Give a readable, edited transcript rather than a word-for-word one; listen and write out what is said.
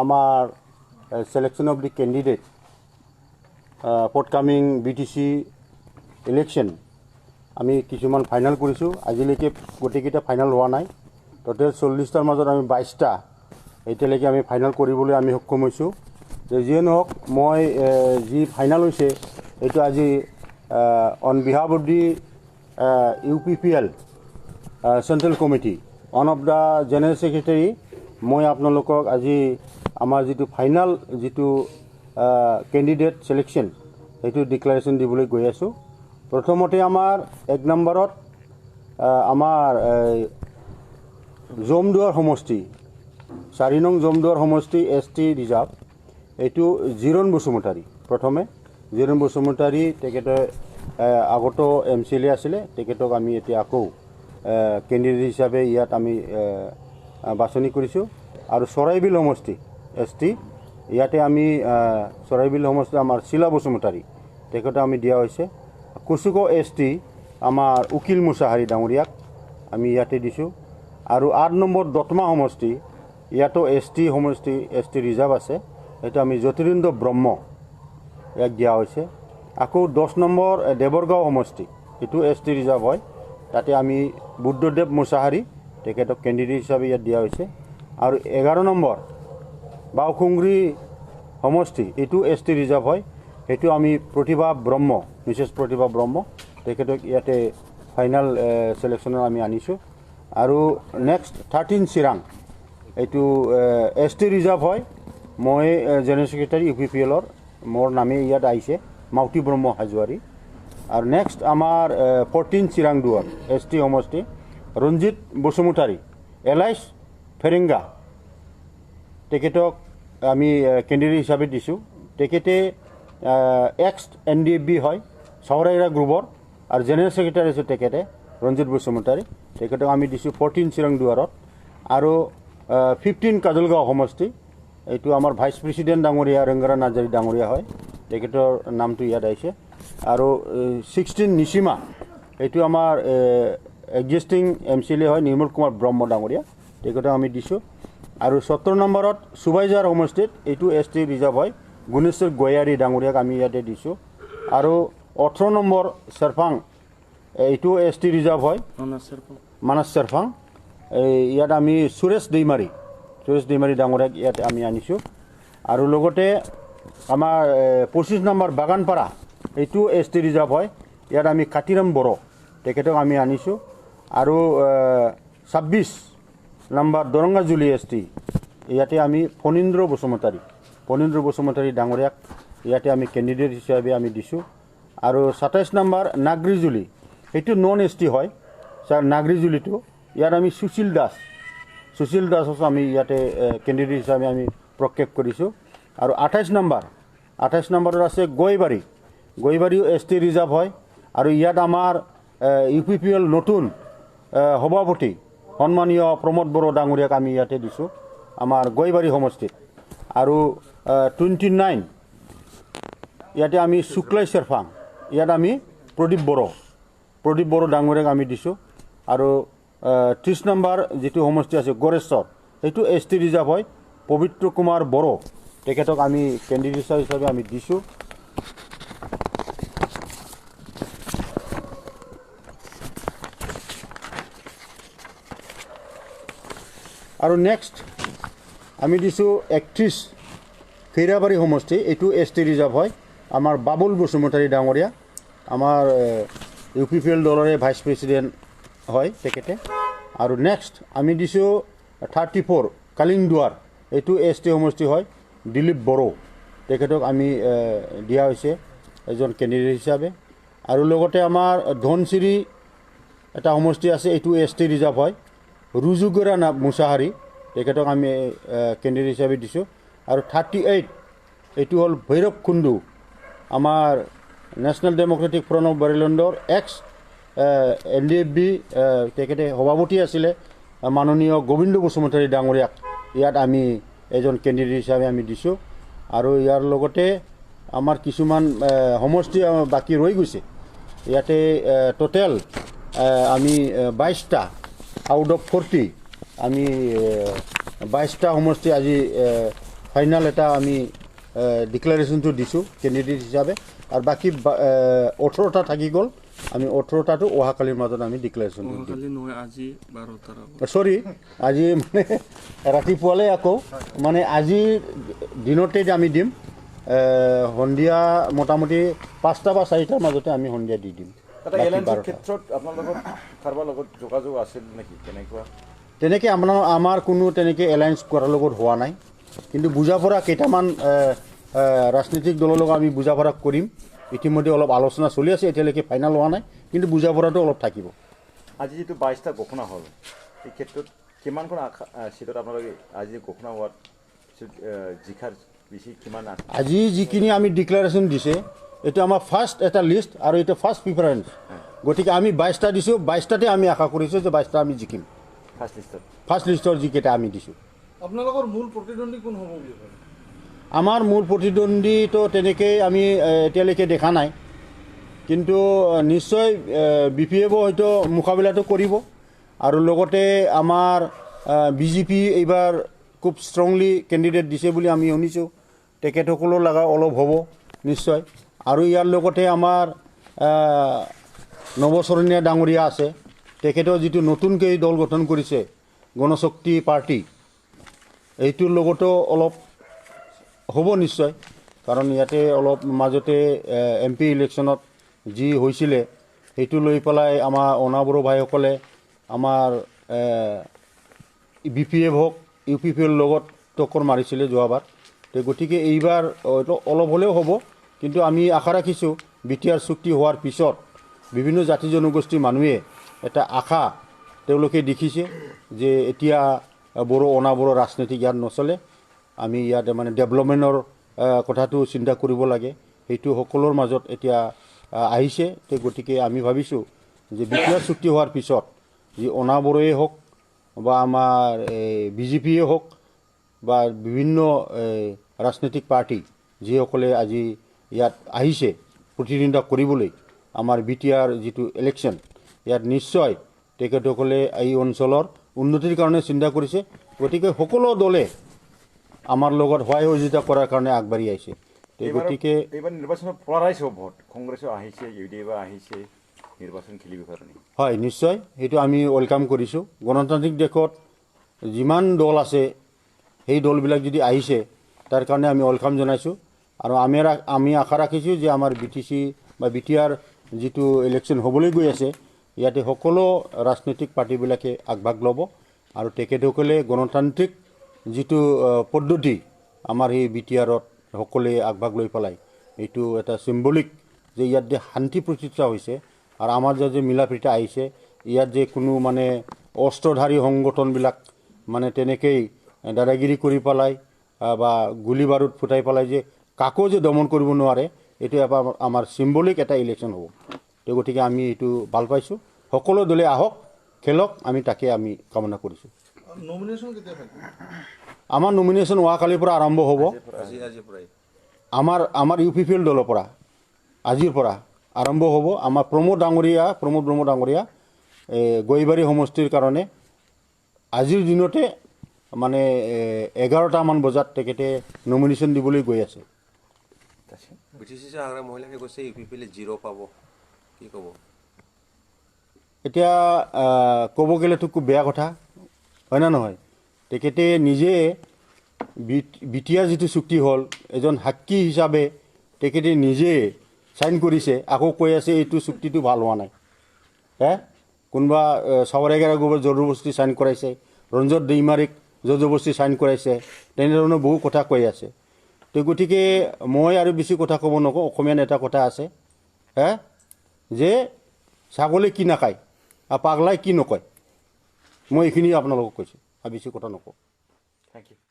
আমাৰ selection of the candidate forthcoming BTC election আমি কিছুমান ফাইনাল কৰিছোঁ আজিলৈকে গোটেইকেইটা ফাইনাল হোৱা নাই টোটেল 40টাৰ মাজত আমি 22টা এতিয়ালৈকে আমি ফাইনাল কৰিবলৈ আমি সক্ষম হৈছোঁ যিয়ে নহওক মই যি ফাইনাল হৈছে এইটো আজি on behalf of the UPPL Central Committee one of the General Secretary মই আপোনালোকক আজি আমাৰ যিটো ফাইনাল যিটো ক্যান্ডিডেট সিলেকশন এইটো ডিক্লাৰেশন দিবলৈ গৈ আছো প্ৰথমতে আমাৰ এক নম্বৰত আমাৰ জমদুৱাৰ সমষ্টি 4 নং জমদুৱাৰ সমষ্টি ST ৰিজাৰ্ভ এইটো জিৰণ বসুমতাৰী প্ৰথমে জিৰণ বসুমতাৰী তেখেতে আগতো MCLA আছিলে তেখেতক আমি এতিয়া আকৌ ক্যান্ডিডেট হিচাপে ইয়াত আমি বাছনি কৰিছো আৰু চৰাইবিল সমষ্টি ST ইয়াতে আমি চৰাইবিল সমষ্টি আমাৰ শিলা বসুমতাৰী তেখেতে আমি দিয়া হৈছে কুসুকো ST আমাৰ উকিল মুছাহাৰী ডাঙৰীয়াক আমি ইয়াতে দিছো আৰু 8 নম্বৰ দতমা সমষ্টি ইয়াতো ST সমষ্টি ST ৰিজাৰ্ভ আছে এটা আমি জ্যোতিৰিন্দ্ৰ ব্ৰহ্ম ইয়াক দিয়া হৈছে আকৌ 10 নম্বৰ দেৱৰগাঁও সমষ্টি এটো ST ৰিজাৰ্ভ হয় তাতে আমি বুদ্ধদেৱ মুছাহাৰী তেখেতক ক্যান্ডিডেট হিচাপে ইয়াত দিয়া হৈছে আৰু 11 নম্বৰ বাউখুংৰি সমষ্টি এটো ST ৰিজাৰ্ভ হয় এটো আমি প্ৰতিভা ব্ৰহ্ম মিসেস প্ৰতিভা ব্ৰহ্ম তেখেতক ইয়াতে ফাইনাল সিলেকশনৰ আমি আনিছো আৰু নেক্সট 13 চিৰাং এটো ST ৰিজাৰ্ভ হয় মই জেনেৰেল সেক্ৰেটাৰী UPPL ৰ মোৰ নামে ইয়াত আইছে মাউটি ব্ৰহ্ম হাজৱাৰী আৰু নেক্সট আমাৰ 14 চিৰাং দুৱাৰ ST সমষ্টি ৰঞ্জিত বসুমতাৰী এলাইস ফেৰিঙ্গা তেখেতক আমি ক্যান্ডিডেট হিচাপে দিছো তেখেতে এক্স NDFB হয় সৌৰাইৰা গ্ৰুপৰ আৰু জেনেৰেল সেক্ৰেটাৰী আছে তেখেতে ৰঞ্জিত বসুমতাৰী তেখেতক আমি দিছো 14 চিৰাং দুৱাৰত আৰু 15 কাজলগাঁও সমষ্টি এইটো আমাৰ ভাইস প্ৰেসিডেন্ট ডাঙৰীয়া ৰংগৰা নাজাৰী ডাঙৰীয়া হয় তেখেতৰ নামটো ইয়াত আইছে আৰু 16 নিশিমা এইটো আমাৰ এক্সিস্টিং MCLA হয় নিৰ্মল কুমাৰ ব্ৰহ্ম ডাঙৰীয়া তেখেতক আমি দিছো আৰু 17 নম্বৰত সুবাইজাৰ সমষ্টিত এইটো ST ৰিজাৰ্ভ হয় গুণেশ্বৰ গয়াৰী ডাঙৰীয়াক আমি ইয়াতে দিছো আৰু 18 নম্বৰ সৰফাং এইটো ST ৰিজাৰ্ভ হয় মানস সৰফাং ইয়াত আমি সুৰেশ দৈমাৰী ডাঙৰীয়াক ইয়াতে আমি আনিছো আৰু লগতে আমাৰ 25 নম্বৰ বাগানপাৰা এইটো ST ৰিজাৰ্ভ হয় ইয়াত আমি কাটিৰাম বড়ো তেখেতক আমি আনিছো আৰু 26 নম্বৰ দৰঙ্গাজুলি ST ইয়াতে আমি ফণীন্দ্ৰ বসুমতাৰী ডাঙৰীয়াক ইয়াতে আমি ক্যান্ডিডেট হিচাপে আমি দিছো আৰু 27 নম্বৰ নাগৰিজুলি এইটো নন ST হয় স্যাৰ নাগৰিজুলিটো ইয়াত আমি সুশীল দাস আমি ইয়াতে ক্যান্ডিডেট হিচাপে আমি প্ৰক্ষেপ কৰিছো আৰু 28 নম্বৰত আছে গয়বাৰীও ST ৰিজাৰ্ভ হয় আৰু ইয়াত আমাৰ UPPL নতুন সভাপতি সন্মানীয় প্ৰমোদ বড়ো ডাঙৰীয়াক আমি ইয়াতে দিছো আমাৰ গয়বাৰী সমষ্টিত আৰু 29 ইয়াতে আমি শুক্লাই চেৰফাং ইয়াত আমি প্ৰদীপ বড়ো ডাঙৰীয়াক আমি দিছো আৰু 30 নম্বৰ যেটো সমষ্টি আছে গৰেশ্বৰ এইটো ST ৰিজাৰ্ভ হয় পবিত্ৰ কুমাৰ বড়ো তেখেতক আমি ক্যান্ডিডেট হিচাপে আমি দিছো আৰু নেক্সট আমি দিছো 31 খৈৰাবাৰী সমষ্টি এইটো ST ৰিজাৰ্ভ হয় আমাৰ বাবুল বসুমতাৰী ডাঙৰীয়া আমাৰ UPPL দলৰে ভাইস প্ৰেসিডেন্ট হয় তেখেতে আৰু নেক্সট আমি দিছো 34 কালিংদুৱাৰ এইটো ST সমষ্টি হয় দিলীপ বড়ো তেখেতক আমি দিয়া হৈছে এজন ক্যান্ডিডেট হিচাপে আৰু লগতে আমাৰ ধনচিৰি এটা সমষ্টি আছে এইটো ST ৰিজাৰ্ভ হয় रुजुगरा मुसाहारी तेखেতক আমি ক্যান্ডিডেট হিচাপে দিছো আৰু 38 এটো হল ভৈৰৱ কুণ্ডু আমাৰ ন্যাশনাল ডেমোক্ৰেটিক ফ্ৰন্ট অফ বড়োলেণ্ডৰ এক্স NDFB তেখেতে সভাপতি আছিলে মাননীয় গোবিন্দ বসুমতাৰী ডাঙৰীয়াক ইয়াত আমি এজন ক্যান্ডিডেট হিচাপে আমি দিছো আৰু ইয়াৰ লগতে আমাৰ কিছুমান সমষ্টি বাকি ৰৈ গৈছে ইয়াতে টোটাল আমি 22টা আউট অফ 40 আমি 22টা সমষ্টি আজি ফাইনাল এটা আমি ডিক্লাৰেশ্যনটো দিছোঁ কেণ্ডিডেট হিচাপে আৰু বাকী 18টা থাকি গ'ল আমি 18টাটো অহাকালিৰ মাজত আমি ডিক্লাৰেশ্যনটো দিম চৰি আজি মানে ৰাতিপুৱালে আকৌ মানে আজিৰ দিনতে আমি দিম সন্ধিয়া মোটামুটি 5টা বা 4টাৰ মাজতে আমি সন্ধিয়া দি দিম ক্ষেত্ৰত আপোনালোকৰ কাৰোবাৰ লগত যোগাযোগ আছিল নেকি কেনেকুৱা তেনেকৈ আমাৰ কোনো তেনেকৈ এলায়েন্স কৰাৰ লগত হোৱা নাই কিন্তু বুজা পৰা কেইটামান ৰাজনৈতিক দলৰ লগত আমি বুজা পৰা কৰিম ইতিমধ্যে অলপ আলোচনা চলি আছে এতিয়ালৈকে ফাইনেল হোৱা নাই কিন্তু বুজা পৰাটো অলপ থাকিব আজি যিটো 22টা ঘোষণা হ'ল এই ক্ষেত্ৰত কিমানখন চিটত আপোনালোকে আজি ঘোষণা হোৱাত জিকাৰ বেছি কিমান আছে আজি যিখিনি আমি ডিক্লাৰেশ্যন দিছে এইটো আমাৰ ফাৰ্ষ্ট এটা লিষ্ট আৰু এইটো ফাৰ্ষ্ট প্ৰিফাৰেঞ্চ গতিকে আমি 22টা দিছোঁ 22টাতে আমি আশা কৰিছোঁ যে 22টা আমি জিকিম ফাৰ্ষ্ট লিষ্টৰ যিকেইটা আমি দিছোঁ আপোনালোকৰ মূল প্ৰতিদ্বন্দ্বী কোন হ'ব বুলি ভাবে আমাৰ মূল প্ৰতিদ্বন্দ্বীটো তেনেকৈ আমি এতিয়ালৈকে দেখা নাই কিন্তু নিশ্চয় BPF হয়তো মোকাবিলাটো কৰিব আৰু লগতে আমাৰ BJP এইবাৰ খুব ষ্ট্ৰংলি কেণ্ডিডেট দিছে বুলি আমি শুনিছোঁ তেখেতসকলৰ লগা অলপ হ'ব নিশ্চয় আৰু ইয়াৰ লগতে আমাৰ নৱচৰণীয়া ডাঙৰীয়া আছে তেখেতৰ যিটো নতুনকৈ দল গঠন কৰিছে গণশক্তি পাৰ্টি এইটোৰ লগতো অলপ হ'ব নিশ্চয় কাৰণ ইয়াতে অলপ মাজতে MP ইলেকশ্যনত যি হৈছিলে সেইটো লৈ পেলাই আমাৰ অনাবড়ো ভাইসকলে আমাৰ BPF হওক UPPৰ লগত টক্কৰ মাৰিছিলে যোৱাবাৰ তো গতিকে এইবাৰ অলপ হ'লেও হ'ব কিন্তু আমি আশা ৰাখিছোঁ BTR চুক্তি হোৱাৰ পিছত বিভিন্ন জাতি জনগোষ্ঠীৰ মানুহে এটা আশা তেওঁলোকে দেখিছে যে এতিয়া অনাবড়ো ৰাজনীতিক ইয়াত নচলে আমি ইয়াতে মানে ডেভেলপমেণ্টৰ কথাটো চিন্তা কৰিব লাগে সেইটো সকলোৰ মাজত এতিয়া আহিছে তো গতিকে আমি ভাবিছোঁ যে BTR চুক্তি হোৱাৰ পিছত যি অনাবড়োৱে হওক বা আমাৰ BJPয়ে হওক বা বিভিন্ন ৰাজনৈতিক পাৰ্টি যিসকলে আজি ইয়াত আহিছে প্ৰতিদ্বন্দ্বিতা কৰিবলৈ আমাৰ BTR যিটো ইলেকশ্যন ইয়াত নিশ্চয় তেখেতসকলে এই অঞ্চলৰ উন্নতিৰ কাৰণে চিন্তা কৰিছে গতিকে সকলো দলে আমাৰ লগত সহায় সহযোগিতা কৰাৰ কাৰণে আগবাঢ়ি আহিছে গতিকে এইবাৰ নিৰ্বাচনত পলাৰাইছে ভোট কংগ্ৰেছো আহিছে UDF আহিছে নিৰ্বাচন খেলিব কাৰণে হয় নিশ্চয় সেইটো আমি ৱেলকাম কৰিছোঁ গণতান্ত্ৰিক দেশত যিমান দল আছে সেই দলবিলাক যদি আহিছে তাৰ কাৰণে আমি ৱেলকাম জনাইছোঁ আৰু আমি আশা ৰাখিছোঁ যে আমাৰ BTC বা BTR যিটো ইলেকশ্যন হ'বলৈ গৈ আছে ইয়াতে সকলো ৰাজনৈতিক পাৰ্টিবিলাকে আগভাগ ল'ব আৰু তেখেতসকলে গণতান্ত্ৰিক যিটো পদ্ধতি আমাৰ এই BTRত সকলোৱে আগভাগ লৈ পেলাই এইটো এটা চিম্বলিক যে ইয়াত যে শান্তি প্ৰতিষ্ঠা হৈছে আৰু আমাৰ যে মিলা প্ৰীতি আহিছে ইয়াত যে কোনো মানে অস্ত্ৰধাৰী সংগঠনবিলাক মানে তেনেকেই দাদাগিৰি কৰি পেলাই বা গুলি বাৰুদ ফুটাই পেলাই যে কাকো যে দমন কৰিব নোৱাৰে এইটো আমাৰ চিম্বলিক এটা ইলেকশ্যন হ'ব তো গতিকে আমি এইটো ভাল পাইছোঁ সকলো দলে আহক খেলক আমি তাকে আমি কামনা কৰিছোঁ আমাৰ নমিনেশ্যন অহাকালিৰ পৰা আৰম্ভ হ'ব আমাৰ UPPL দলৰ পৰা আজিৰ পৰা আৰম্ভ হ'ব আমাৰ প্ৰমোদ ব্ৰহ্ম ডাঙৰীয়া গৈবাৰী সমষ্টিৰ কাৰণে আজিৰ দিনতে মানে 11টামান বজাত তেখেতে নমিনেশ্যন দিবলৈ গৈ আছে এতিয়া ক'ব গ'লেতো খুব বেয়া কথা হয় না নহয় তেখেতে নিজে BTR যিটো চুক্তি হ'ল এজন সাক্ষী হিচাপে তেখেতে নিজে চাইন কৰিছে আকৌ কৈ আছে এইটো চুক্তিটো ভাল হোৱা নাই কোনোবা চাৱৰেগাৰ গোবৰ জবৰদস্তি চাইন কৰাইছে ৰঞ্জত দৈমাৰীক জবৰদস্তি চাইন কৰাইছে তেনেধৰণৰ বহু কথা কৈ আছে তো গতিকে মই আৰু বেছি কথা ক'ব নকওঁ অসমীয়াত এটা কথা আছে যে ছাগলী কি নাখায় আৰু পাগলাই কি নকয় মই এইখিনি আপোনালোকক কৈছোঁ আৰু বেছি কথা নকওঁ থেংক ইউ